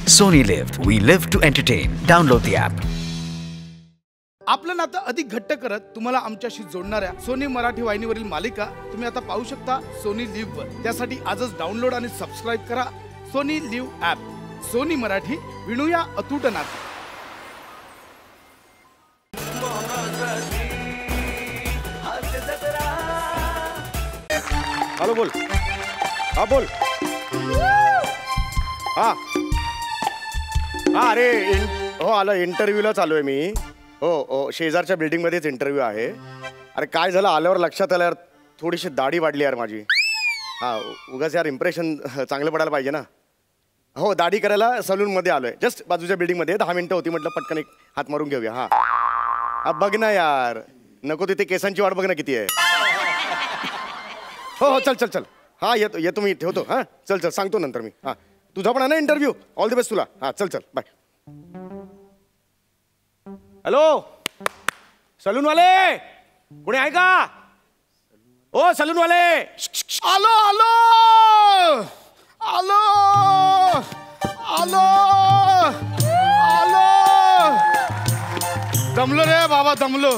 Sony Live. We live to entertain. Download the app. आपलं नातं अधिक घट्ट करत तुम्हाला आमच्याशी जोडणाऱ्या सोनी मराठी वाहिनीवरील मालिका तुम्ही आता पाहू शकता सोनी लिव्ह वर. त्यासाठी आजच डाउनलोड आणि सबस्क्राईब करा Sony LIV app. Sony Marathi, विणूया अतूट नातं. हॅलो, बोल. हा, बोल. हा हा, अरे हो, आलो. इंटरव्ह्यूला चालू आहे मी. हो, शेजारच्या बिल्डिंगमध्येच इंटरव्ह्यू आहे. अरे काय झालं, आल्यावर लक्षात आलं यार, थोडीशी दाढी वाढली यार माझी. हा, उगाच यार इम्प्रेशन चांगलं पडायला पाहिजे ना. हो, दाढी करायला सलूनमध्ये आलो आहे. जस्ट बाजूच्या बिल्डिंगमध्ये 10 मिनिटं होती, म्हटलं पटकन एक हात मारून घेऊया. हा, बघ ना यार, नको तिथे केसांची वाट बघ ना किती आहे. हो, चल चल चल. हा, येतो मी, ठेवतो. हां, चल सांगतो नंतर मी. हां, तुझा पण आहे ना इंटरव्ह्यू. ऑल द बेस्ट तुला. हां, चल बाय. हॅलो, सलूनवाले, कोणी आहे का? ओ सलूनवाले. आलो आलो आलो आलो आलो. दमलो रे बाबा, दमलो.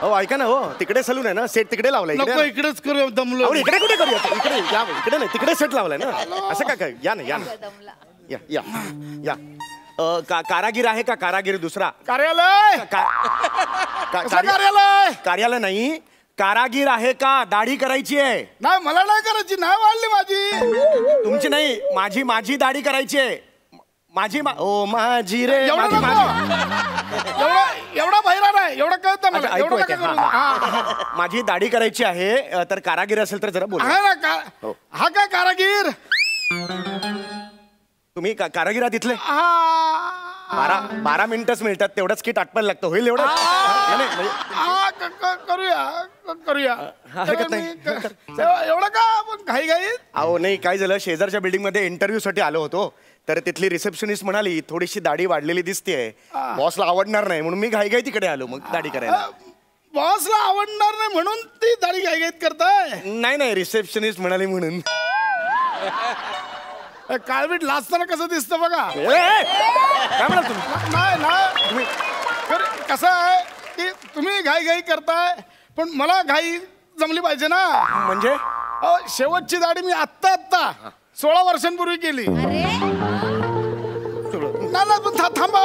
हो, ऐका ना. हो, तिकडे सलून आहे ना, सेट तिकडे लावलाय. नको, इकडेच करूया. दमलो. इकडे कुठे करूया? इकडे नाही, तिकडे सेट लावलाय ना. असं काय? या ना या या या. कारागीर आहे का? कारागीर दुसरा कार्यालय. कार्यालय कार्यालय नाही, कारागीर आहे का? दाढी करायची आहे. नाही, मला नाही करायची. नाही वाढली माझी. तुमची नाही, माझी दाढी करायची आहे. माझी रे. एवढा बहिरा नाही, एवढं कळतं मला. एवढं नका करू. माझी दाढी करायची आहे. तर कारागीर असेल तर जरा बोला. आहे ना. हा काय कारागीर? तुम्ही कारागीर आहात इथले? हा, 12 मिनिटच मिळतात, तेवढंच किट आटपायला लागतं. होईल एवढं? करूया. हरकत नाही. एवढं का आपण घाई घाईत? अहो नाही, काय झालं, शेजारच्या बिल्डिंग मध्ये इंटरव्ह्यू साठी आलो होतो. तर तिथली रिसेप्शनिस्ट म्हणाली थोडीशी दाढी वाढलेली दिसतेय, बॉसला आवडणार नाही, म्हणून मी घाई तिकडे आलो मग दाढी करायला. बॉसला आवडणार नाही म्हणून ती दाढी घाई घाईत करताय? नाही, रिसेप्शनिस्ट म्हणाली म्हणून. काळवीट लाजताना कसं दिसतं बघा. काय म्हणाल तुम्ही? नाही, कसं आहे की तुम्ही घाई करताय, पण मला घाई जमली पाहिजे ना. म्हणजे शेवटची दाढी मी आत्ता 16 वर्षांपूर्वी केली. नाही, पण थांबा.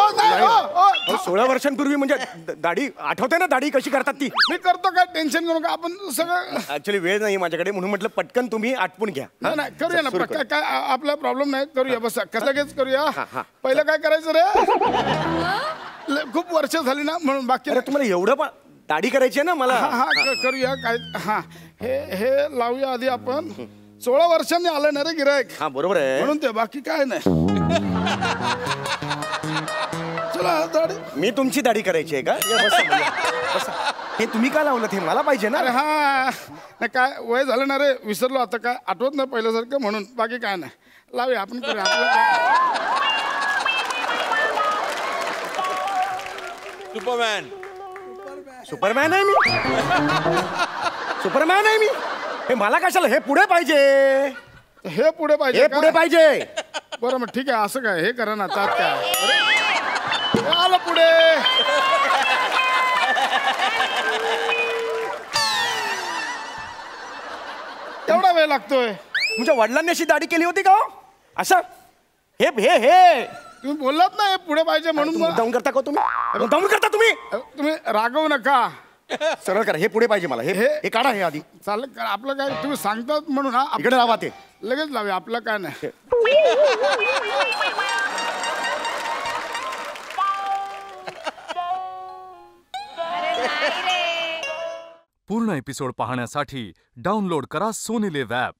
16 वर्षांपूर्वी म्हणजे दाढी आठवते ना? दाढी कशी करतात ती मी करतो. काय टेन्शन करू नका. आपण सगळं ऍक्च्युली वेळ नाही माझ्याकडे, म्हणून म्हटलं पटकन तुम्ही आटपून घ्या. नाही, करूया ना. काय आपला प्रॉब्लेम नाही. करूया. बस कसं करूया. पहिलं काय करायचं रे? खूप वर्ष झाली ना, म्हणून बाकी. अरे तुम्हाला एवढं पण दाढी करायची आहे ना मला. हा, करूया. काय हे लावूया आधी आपण. 16 वर्षांनी आलं ना रे गिरायक. हा, बरोबर आहे, म्हणून ते बाकी काय नाही. चला, दाढी. मी तुमची दाढी करायची आहे का? हे तुम्ही का लावलं ते मला पाहिजे ना. अरे हा, नाही काय वय झालं ना रे, विसरलो आता. काय आठवत नाही पहिल्यासारखं, म्हणून बाकी काय नाही. लावूया आपण, करूया आपलं. सुपरमॅन आहे मी. सुपरमॅन आहे मी. हे मला कशाला? हे पुढे पाहिजे. हे पुढे पाहिजे. हे पुढे पाहिजे. बरं, मग ठीक आहे. असं काय, हे करा ना. तात काय आलं पुढे. एवढा वेळ लागतोय? तुमच्या वडिलांनी अशी दाढी केली होती का? असं हे तुम्ही बोललात ना हे पुढे पाहिजे म्हणून. मुद्दाम करता का तुम्ही? मुद्दाम करता तुम्ही? तुम्ही रागवू नका. सरळ करा. हे पुढे पाहिजे मला. हे काढा. हे आधी चालेल. आपलं काय, तुम्ही सांगतात म्हणून. हा, इकडे लावा. ते लगेच लावूया. आपलं काय नाही. पूर्ण एपिसोड पाहण्यासाठी डाउनलोड करा सोनी लिव्ह ॲप.